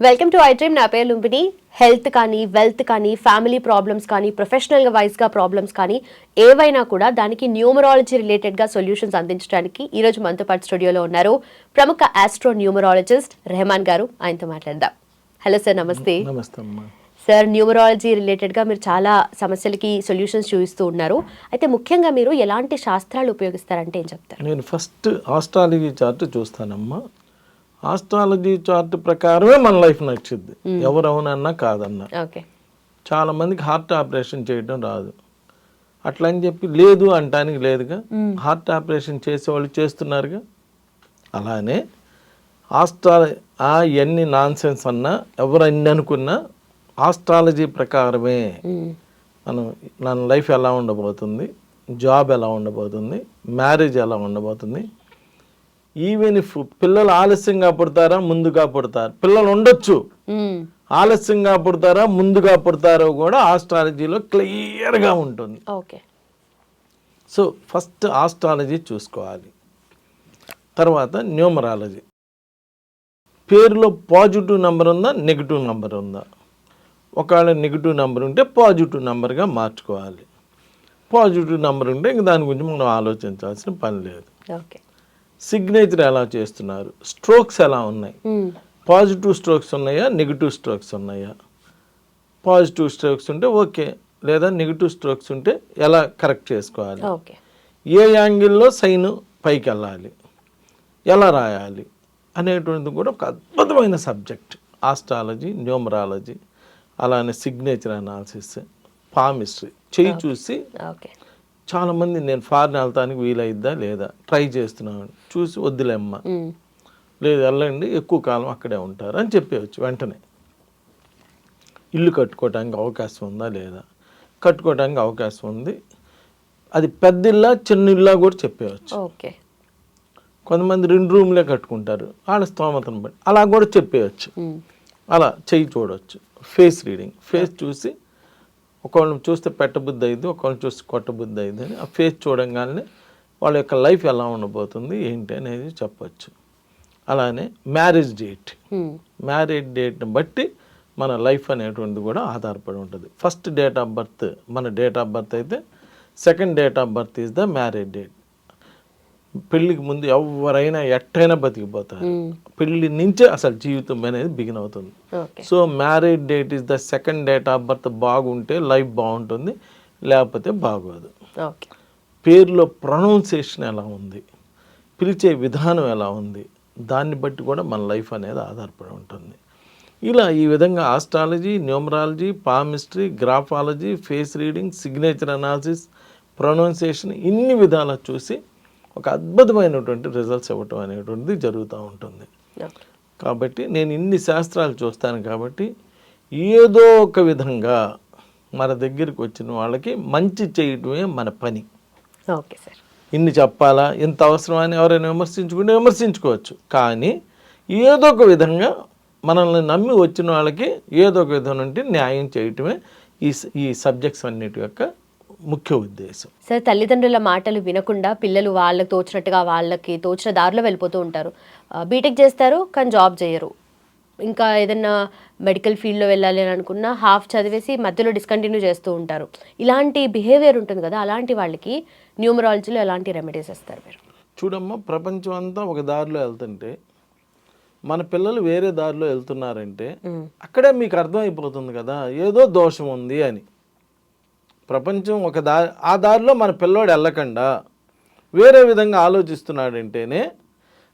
Welcome to I dream. నా పేరు Lumbini. Health కానీ, వెల్త్ కానీ, ఫ్యామిలీ ప్రాబ్లమ్స్ కానీ, ప్రొఫెషనల్ వైజ్గా ప్రాబ్లమ్స్ కానీ ఏవైనా కూడా దానికి న్యూమరాలజీ రిలేటెడ్గా సొల్యూషన్స్ అందించడానికి ఈరోజు మనతో పాటు స్టూడియోలో ఉన్నారు ప్రముఖ ఆస్ట్రో న్యూమరాలజిస్ట్ రెహమాన్ గారు. ఆయనతో మాట్లాడదాం. హలో సార్, నమస్తే. నమస్తే అమ్మా. సార్, న్యూమరాలజీ రిలేటెడ్గా మీరు చాలా సమస్యలకి సొల్యూషన్స్ చూపిస్తూ ఉన్నారు. అయితే ముఖ్యంగా మీరు ఎలాంటి శాస్త్రాలు ఉపయోగిస్తారంటే ఏం చెప్తారు? నేను ఫస్ట్ ఆస్ట్రాలజీ చార్ట్ చూస్తానమ్మా. ఆస్ట్రాలజీ చార్ట్ ప్రకారమే మన లైఫ్ నచ్చింది, ఎవరు అవునన్నా కాదన్నా. ఓకే. చాలా మందికి హార్ట్ ఆపరేషన్ చేయడం రాదు, అట్లా అని చెప్పి లేదు అంటానికి లేదుగా. హార్ట్ ఆపరేషన్ చేసేవాళ్ళు చేస్తున్నారుగా. అలానే ఎన్ని నాన్ సెన్స్ అన్నా, ఎవరు అన్ని అనుకున్నా ఆస్ట్రాలజీ ప్రకారమే మన లైఫ్ ఎలా ఉండబోతుంది, జాబ్ ఎలా ఉండబోతుంది, మ్యారేజ్ ఎలా ఉండబోతుంది. ఈవెన్ ఇఫ్ పిల్లలు ఆలస్యంగా పుడతారా ముందుగా పుడతారు, పిల్లలు ఉండొచ్చు, ఆలస్యంగా పుడతారా ముందుగా పుడతారో కూడా ఆస్ట్రాలజీలో క్లియర్గా ఉంటుంది. ఓకే. సో ఫస్ట్ ఆస్ట్రాలజీ చూసుకోవాలి. తర్వాత న్యూమరాలజీ. పేరులో పాజిటివ్ నెంబర్ ఉందా, నెగిటివ్ నెంబర్ ఉందా? ఒకవేళ నెగిటివ్ నెంబర్ ఉంటే పాజిటివ్ నెంబర్గా మార్చుకోవాలి. పాజిటివ్ నెంబర్ ఉంటే ఇంక దాని గురించి మనం ఆలోచించాల్సిన పని లేదు. ఓకే. సిగ్నేచర్ ఎలా చేస్తున్నారు, స్ట్రోక్స్ ఎలా ఉన్నాయి, పాజిటివ్ స్ట్రోక్స్ ఉన్నాయా, నెగిటివ్ స్ట్రోక్స్ ఉన్నాయా? పాజిటివ్ స్ట్రోక్స్ ఉంటే ఓకే, లేదా నెగిటివ్ స్ట్రోక్స్ ఉంటే ఎలా కరెక్ట్ చేసుకోవాలి, ఏ యాంగిల్లో సైన్ పైకి వెళ్ళాలి, ఎలా రాయాలి అనేటువంటిది కూడా ఒక అద్భుతమైన సబ్జెక్ట్ ఆస్ట్రాలజీ, న్యూమరాలజీ. అలానే సిగ్నేచర్ అనాలిసిస్, పామిస్ట్రీ చెయ్యి చూసి. చాలామంది నేను ఫారిన్ వెళ్తానికి వీలైద్దా లేదా ట్రై చేస్తున్నాను, చూసి వద్దులేమ్మా, లేదు వెళ్ళండి, ఎక్కువ కాలం అక్కడే ఉంటారు అని చెప్పేవచ్చు. వెంటనే ఇల్లు కట్టుకోవడానికి అవకాశం ఉందా లేదా, కట్టుకోవడానికి అవకాశం ఉంది, అది పెద్ద ఇల్లా చిన్న ఇల్లా కూడా చెప్పేవచ్చు. కొంతమంది 2 రూమ్లే కట్టుకుంటారు, వాళ్ళ స్తోమతను బట్టి అలా కూడా చెప్పేయచ్చు. అలా చెయ్యి చూడవచ్చు. ఫేస్ రీడింగ్, ఫేస్ చూసి ఒకళ్ళని చూస్తే పెట్టబుద్ధి అయింది, ఒకళ్ళని చూస్తే కొట్టబుద్ధి అయింది అని ఆ ఫేస్ చూడంగానే వాళ్ళ యొక్క లైఫ్ ఎలా ఉండబోతుంది ఏంటి అనేది చెప్పచ్చు. అలానే మ్యారేజ్ డేట్, మ్యారేజ్ డేట్ని బట్టి మన లైఫ్ అనేటువంటిది కూడా ఆధారపడి ఉంటుంది. ఫస్ట్ డేట్ ఆఫ్ బర్త్ మన డేట్ ఆఫ్ బర్త్ అయితే, second date of birth is the marriage date. పెళ్ళికి ముందు ఎవరైనా ఎట్టయినా బతికిపోతారు, పెళ్ళి నుంచే అసలు జీవితం అనేది బిగిన్ అవుతుంది. So marriage date is the second date of birth. బాగుంటే లైఫ్ బాగుంటుంది, లేకపోతే బాగోదు. పేరులో ప్రొనౌన్సియేషన్ ఎలా ఉంది, పిలిచే విధానం ఎలా ఉంది, దాన్ని బట్టి కూడా మన లైఫ్ అనేది ఆధారపడి ఉంటుంది. ఇలా ఈ విధంగా astrology, numerology, palmistry, graphology, face reading, signature analysis, pronunciation ఇన్ని విధాలు చూసి ఒక అద్భుతమైనటువంటి రిజల్ట్స్ ఇవ్వటం అనేటువంటిది జరుగుతూ ఉంటుంది. కాబట్టి నేను ఇన్ని శాస్త్రాలు చూస్తాను కాబట్టి ఏదో ఒక విధంగా మన దగ్గరికి వచ్చిన వాళ్ళకి మంచి చేయటమే మన పని. Okay sir. ఇన్ని చెప్పాలా, ఇంత అవసరం అని ఎవరైనా విమర్శించుకుంటే విమర్శించుకోవచ్చు, కానీ ఏదో ఒక విధంగా మనల్ని నమ్మి వచ్చిన వాళ్ళకి ఏదో ఒక విధం నుండి న్యాయం చేయటమే ఈ సబ్జెక్ట్స్ అన్నిటి యొక్క ముఖ్య ఉద్దేశం. సార్, తల్లిదండ్రుల మాటలు వినకుండా పిల్లలు వాళ్ళకి తోచినట్టుగా వాళ్ళకి తోచిన దారిలో వెళ్ళిపోతూ ఉంటారు. బీటెక్ చేస్తారు కానీ జాబ్ చేయరు. ఇంకా ఏదన్నా మెడికల్ ఫీల్డ్లో వెళ్ళాలి అని అనుకున్నా హాఫ్ చదివేసి మధ్యలో డిస్కంటిన్యూ చేస్తూ ఉంటారు. ఇలాంటి బిహేవియర్ ఉంటుంది కదా, అలాంటి వాళ్ళకి న్యూమరాలజీలో ఎలాంటి రెమెడీస్ ఇస్తారు మీరు? చూడమ్మా, ప్రపంచం అంతా ఒక దారిలో వెళ్తుంటే మన పిల్లలు వేరే దారిలో వెళ్తున్నారంటే అక్కడే మీకు అర్థమైపోతుంది కదా ఏదో దోషం ఉంది అని. ప్రపంచం ఒక దారి, ఆ దారిలో మన పిల్లోడు వెళ్ళకుండా వేరే విధంగా ఆలోచిస్తున్నాడంటేనే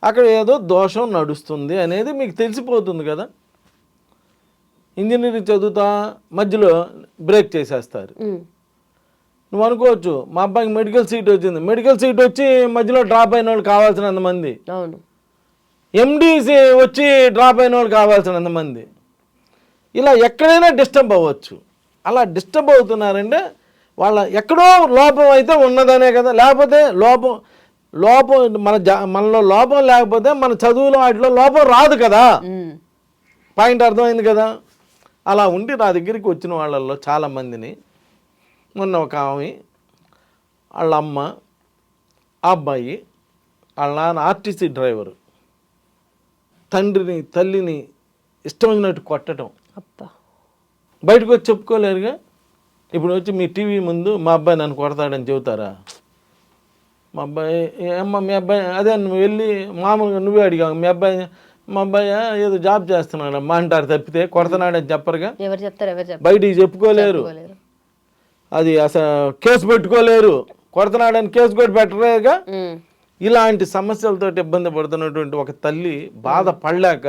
అక్కడ ఏదో దోషం నడుస్తుంది అనేది మీకు తెలిసిపోతుంది కదా. ఇంజనీరింగ్ చదువుతా మధ్యలో బ్రేక్ చేసేస్తారు. నువ్వు అనుకోవచ్చు మా అబ్బాయికి మెడికల్ సీట్ వచ్చింది, మెడికల్ సీట్ వచ్చి మధ్యలో డ్రాప్ అయిన వాళ్ళు కావాల్సినంత మంది, ఎండీసీ వచ్చి డ్రాప్ అయిన వాళ్ళు కావాల్సినంత మంది, ఇలా ఎక్కడైనా డిస్టర్బ్ అవ్వచ్చు. అలా డిస్టర్బ్ అవుతున్నారంటే వాళ్ళ ఎక్కడో లోపం అయితే ఉన్నదనే కదా. లేకపోతే లోపం మనలో లోపం లేకపోతే మన చదువులో వాటిలో లోపం రాదు కదా. పాయింట్ అర్థమైంది కదా. అలా ఉండి నా దగ్గరికి వచ్చిన వాళ్ళల్లో చాలామందిని, మొన్న ఒక ఆమె వాళ్ళ అమ్మ, ఆ అబ్బాయి వాళ్ళ నాన్న ఆర్టీసీ డ్రైవరు, తండ్రిని తల్లిని ఇష్టం వచ్చినట్టు కొట్టడం, అబ్బా. బయటకు వచ్చి చెప్పుకోలేరుగా. ఇప్పుడు వచ్చి మీ టీవీ ముందు మా అబ్బాయి నన్ను కొడతాడని చెబుతారా? మా అబ్బాయి ఏమ్మా మీ అబ్బాయి, అదే నువ్వు వెళ్ళి మామూలుగా నువ్వే అడిగావు మీ అబ్బాయి, మా అబ్బాయి ఏదో జాబ్ చేస్తున్నాడు అమ్మా అంటారు తప్పితే కొడతానాడని చెప్పరుగా. ఎవరు చెప్తారు? బయటికి చెప్పుకోలేరు. అది అసలు కేసు పెట్టుకోలేరు, కొడతానాడని కేసు కూడా పెట్టలేరుగా. ఇలాంటి సమస్యలతో ఇబ్బంది పడుతున్నటువంటి ఒక తల్లి బాధ పడలేక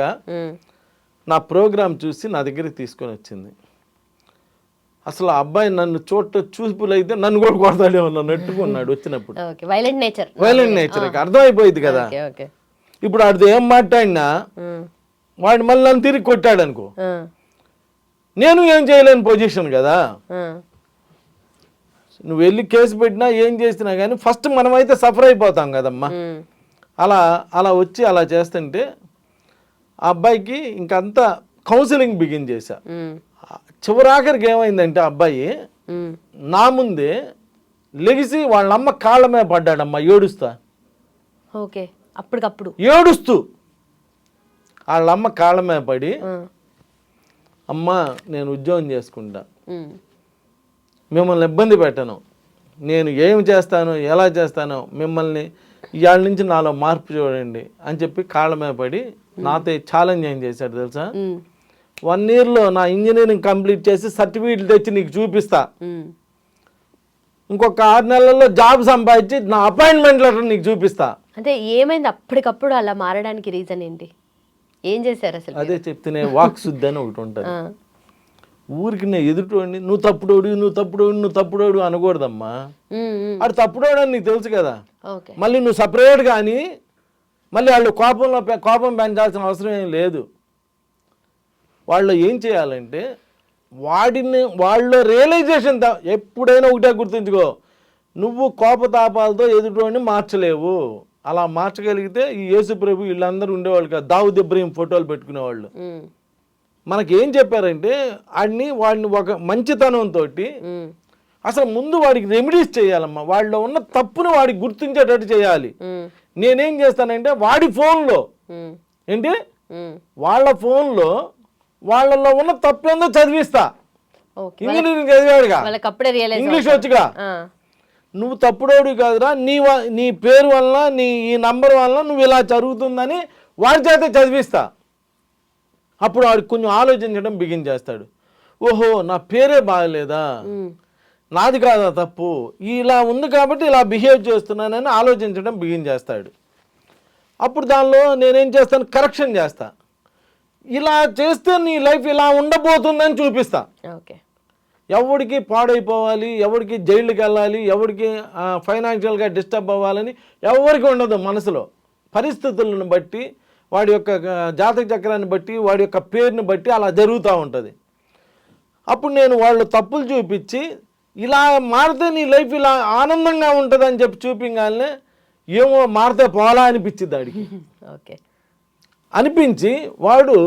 నా ప్రోగ్రాం చూసి నా దగ్గరికి తీసుకొని వచ్చింది. అసలు ఆ అబ్బాయి నన్ను చూపులైతే నన్ను కూడా కొడతాడేమో నన్ను నెట్టుకున్నాడు వచ్చినప్పుడు. వైలెంట్ నేచర్ అర్థమైపోయింది కదా. ఇప్పుడు వాడితో ఏం మాట్లాడినా వాడు మళ్ళీ నన్ను తిరిగి కొట్టాడు అనుకో, నేను ఏం చేయలేని పొజిషన్ కదా. నువ్వు వెళ్ళి కేసు పెట్టినా ఏం చేసినా కానీ ఫస్ట్ మనమైతే సఫర్ అయిపోతాం కదమ్మా. అలా వచ్చి అలా చేస్తుంటే ఆ అబ్బాయికి ఇంకంతా కౌన్సిలింగ్ బిగిన్ చేశా. చివరాఖరికి ఏమైందంటే అబ్బాయి నా ముందే లెగిసి వాళ్ళ అమ్మ కాళ్ళ మీద పడ్డాడమ్మా ఏడుస్తా. ఓకే, అప్పటికప్పుడు ఏడుస్తూ వాళ్ళ అమ్మ కాళ్ళ మీద పడి, అమ్మ నేను ఉద్యోగం చేసుకుంటా, మిమ్మల్ని ఇబ్బంది పెట్టను, నేను ఏం చేస్తానో ఎలా చేస్తానో మిమ్మల్ని ఇవాళ నుంచి నాలో మార్పు చూడండి అని చెప్పి కాళ్ళ మీద పడి నాతో ఛాలెంజ్ ఏం చేశాడు తెలుసా? 1 yearలో నా ఇంజనీరింగ్ కంప్లీట్ చేసి సర్టిఫికేట్లు తెచ్చి నీకు చూపిస్తా, ఇంకొక 6 నెలల్లో జాబ్ సంపాదించి నా అపాయింట్మెంట్ లెటర్ నీకు చూపిస్తా. అంటే ఏమైంది అప్పటికప్పుడు అలా మారడానికి రీజన్ ఏంటి? ఏం చేశారు అసలు? అదే చెప్తేనే వాక్ శుద్ధి అని ఒకటి ఉంటుంది. ఊరికి నేను ఎదుటోడిని నువ్వు తప్పుడోడు అనకూడదమ్మా. అటు తప్పుడోడు అని నీకు తెలుసు కదా. మళ్ళీ నువ్వు సపరేట్ కానీ మళ్ళీ వాళ్ళు కోపం పెంచాల్సిన అవసరం ఏం లేదు. వాళ్ళు ఏం చేయాలంటే వాళ్ళ రియలైజేషన్ ఎప్పుడైనా ఒకటే గుర్తుంచుకో, నువ్వు కోపతాపాలతో ఎదుటోడిని మార్చలేవు. అలా మార్చగలిగితే ఈ యేసు ప్రభు వీళ్ళందరూ ఉండేవాళ్ళు కదా, దావుద్ ఇబ్రహీం ఫోటోలు పెట్టుకునేవాళ్ళు. మనకేం చెప్పారంటే వాడిని ఒక మంచితనంతో అసలు ముందు వాడికి రెమెడీస్ చేయాలమ్మా. వాళ్ళలో ఉన్న తప్పును వాడికి గుర్తించేటట్టు చేయాలి. నేనేం చేస్తానంటే వాడి ఫోన్లో ఏంటి వాళ్ళ ఫోన్లో వాళ్ళలో ఉన్న తప్పు ఏందో చదివిస్తా. ఇంజనీరింగ్ చదివాడుగా, ఇంగ్లీష్ వచ్చుగా, నువ్వు తప్పుడోడు కాదురా, నీ పేరు వల్ల ఈ నంబర్ వల్ల నువ్వు ఇలా జరుగుతుందని వాడి చేత చదివిస్తా. అప్పుడు వాడికి కొంచెం ఆలోచించడం బిగిన్ చేస్తాడు. ఓహో నా పేరే బాగలేదా, నాది కాదా తప్పు, ఇలా ఉంది కాబట్టి ఇలా బిహేవ్ చేస్తున్నానని ఆలోచించడం బిగిన్ చేస్తాడు. అప్పుడు దానిలో నేనేం చేస్తాను, కరెక్షన్ చేస్తా. ఇలా చేస్తే నీ లైఫ్ ఇలా ఉండబోతుందని చూపిస్తా. ఎవరికి పాడైపోవాలి, ఎవరికి జైలుకి వెళ్ళాలి, ఎవరికి ఫైనాన్షియల్గా డిస్టర్బ్ అవ్వాలని ఎవరికి ఉండదు మనసులో. పరిస్థితులను బట్టి, వాడి యొక్క జాతక చక్రాన్ని బట్టి, వాడి యొక్క పేరుని బట్టి అలా జరుగుతూ ఉంటుంది. అప్పుడు నేను వాళ్ళు తప్పులు చూపించి ఇలా మారితే నీ లైఫ్ ఇలా ఆనందంగా ఉంటుంది అని చెప్పి చూపించాలనే ఏమో మారితే పోలా అనిపించింది వాడికి. అనిపించి వాడు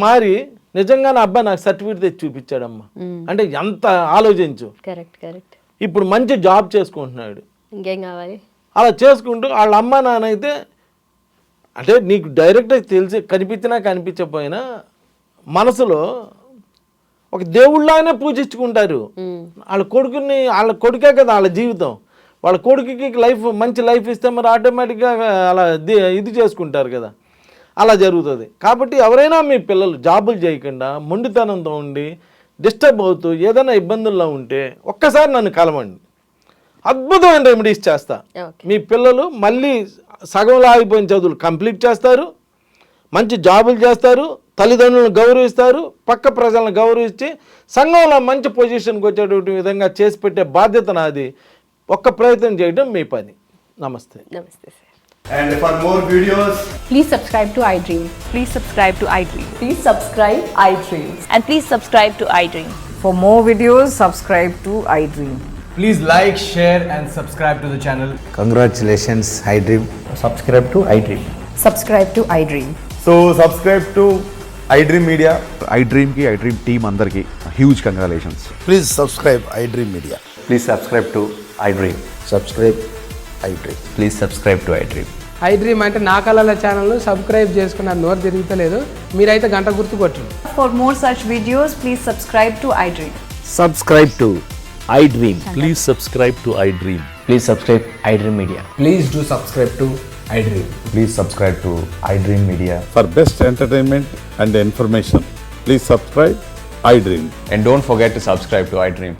మారి నిజంగా నా అబ్బాయి నాకు సర్టిఫికేట్ తెచ్చి చూపించాడమ్మా. అంటే ఎంత ఆలోచించు. ఇప్పుడు మంచి జాబ్ చేసుకుంటున్నాడు. ఇంకేం కావాలి? అలా చేసుకుంటూ వాళ్ళ అమ్మ నాన్న అయితే అంటే నీకు డైరెక్ట్గా తెలిసి కనిపించినా కనిపించకపోయినా మనసులో ఒక దేవుళ్ళలాగానే పూజించుకుంటారు. వాళ్ళ కొడుకే కదా వాళ్ళ జీవితం. వాళ్ళ కొడుకుకి మంచి లైఫ్ ఇస్తే మరి ఆటోమేటిక్గా అలా ఇది చేసుకుంటారు కదా, అలా జరుగుతుంది. కాబట్టి ఎవరైనా మీ పిల్లలు జాబులు చేయకుండా మొండితనంతో ఉండి డిస్టర్బ్ అవుతూ ఏదైనా ఇబ్బందుల్లో ఉంటే ఒక్కసారి నన్ను కలవండి, అద్భుతమైన రెమెడీస్ చేస్తా. మీ పిల్లలు మళ్ళీ సగంలో ఆగిపోయిన చదువులు కంప్లీట్ చేస్తారు, మంచి జాబులు చేస్తారు, తల్లిదండ్రులను గౌరవిస్తారు, పక్క ప్రజలను గౌరవించి సంఘంలో మంచి పొజిషన్కి వచ్చేటువంటి విధంగా చేసి పెట్టే బాధ్యత నాది. ఒక్క ప్రయత్నం చేయడం మీ పని. నమస్తే. నమస్తే sir. And for more videos, please subscribe to iDream. Please subscribe to iDream. Please subscribe iDream. And please subscribe to iDream. For more videos, subscribe to iDream. please like, share and subscribe to the channel. Congratulations, iDream. Subscribe to iDream. Subscribe to iDream. So subscribe to iDream Media. iDream ki iDream team andarki huge congratulations. Please subscribe iDream Media. Please subscribe to iDream. Subscribe iDream. Please subscribe to iDream. I dream అంటే నా కళల channel subscribe చేసుకున్న నోరు తిరుగుతలేదు. మీరైతే గంట గుర్తు కొట్టండి. For more such videos, please subscribe to iDream. Subscribe to iDream. Please subscribe to iDream. Please subscribe iDream Media. Please do subscribe to iDream. Please subscribe to iDream Media. For best entertainment and information, please subscribe iDream. And don't forget to subscribe to iDream.